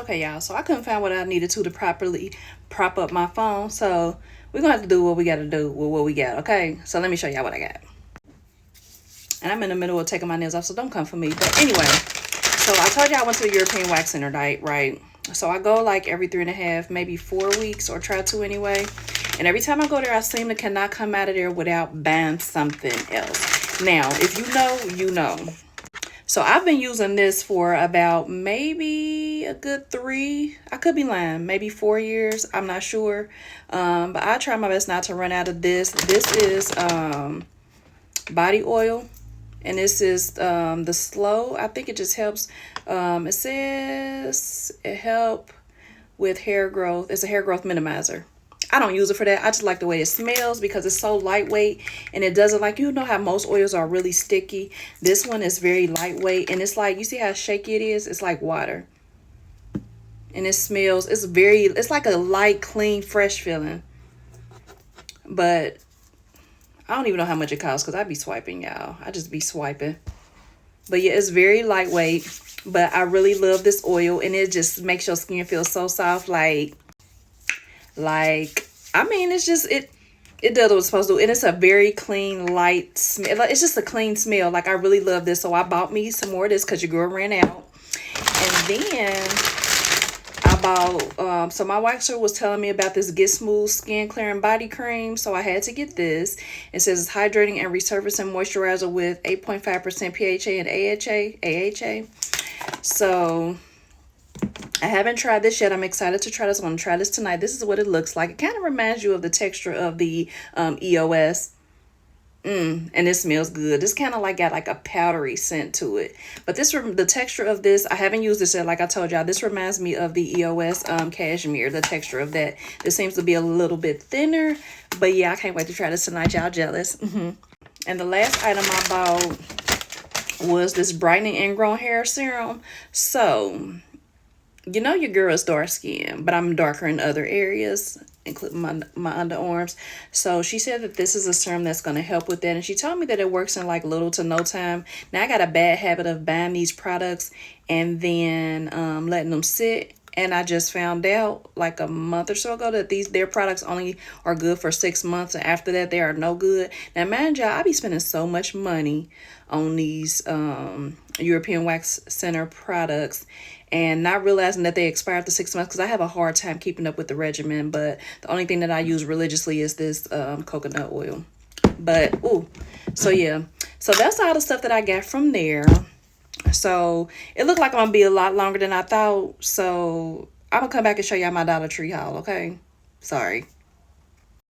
Okay, y'all, so I couldn't find what I needed to properly prop up my phone, so we're gonna have to do what we gotta do with what we got. Okay, so let me show y'all what I got. And I'm in the middle of taking my nails off, so don't come for me. But anyway, so I told you I went to the European Wax Center, right? So I go like every 3.5, maybe 4 weeks, or try to anyway. And every time I go there, I seem to cannot come out of there without buying something else. Now, if you know, you know. So I've been using this for about maybe a good 3, I could be lying, maybe 4 years. I'm not sure. But I try my best not to run out of this. This is body oil. And this is the slow. I think it just helps. It says it help with hair growth. It's a hair growth minimizer. I don't use it for that. I just like the way it smells because it's so lightweight, and it doesn't, like, you know how most oils are really sticky. This one is very lightweight, and it's like, you see how shaky it is? It's like water. And it smells, it's like a light, clean, fresh feeling. But I don't even know how much it costs because I be swiping, y'all. I just be swiping. But yeah, it's very lightweight. But I really love this oil, and it just makes your skin feel so soft. I mean, it's just, it does what it's supposed to do. And it's a very clean, light smell. Like, it's just a clean smell. Like, I really love this. So I bought me some more of this because your girl ran out. And then I bought, so my waxer was telling me about this Get Smooth Skin Clearing Body Cream. So I had to get this. It says it's hydrating and resurfacing moisturizer with 8.5% PHA and AHA. So I haven't tried this yet. I'm excited to try this. I'm going to try this tonight. This is what it looks like. It kind of reminds you of the texture of the EOS. And it smells good. This kind of like got like a powdery scent to it. But the texture of this, I haven't used this yet. Like I told y'all, this reminds me of the EOS cashmere, the texture of that. This seems to be a little bit thinner. But yeah, I can't wait to try this tonight. Y'all jealous. And the last item I bought was this brightening ingrown hair serum. So, you know your girl is dark skin, but I'm darker in other areas, including my underarms. So she said that this is a serum that's going to help with that. And she told me that it works in like little to no time. Now, I got a bad habit of buying these products and then letting them sit. And I just found out like a month or so ago that their products only are good for 6 months. And after that, they are no good. Now, mind y'all, I be spending so much money on these European Wax Center products and not realizing that they expire after 6 months because I have a hard time keeping up with the regimen. But the only thing that I use religiously is this coconut oil. But, so yeah. So that's all the stuff that I got from there. So it looked like I'm gonna be a lot longer than I thought. So I'm gonna come back and show y'all my Dollar Tree haul, okay? Sorry.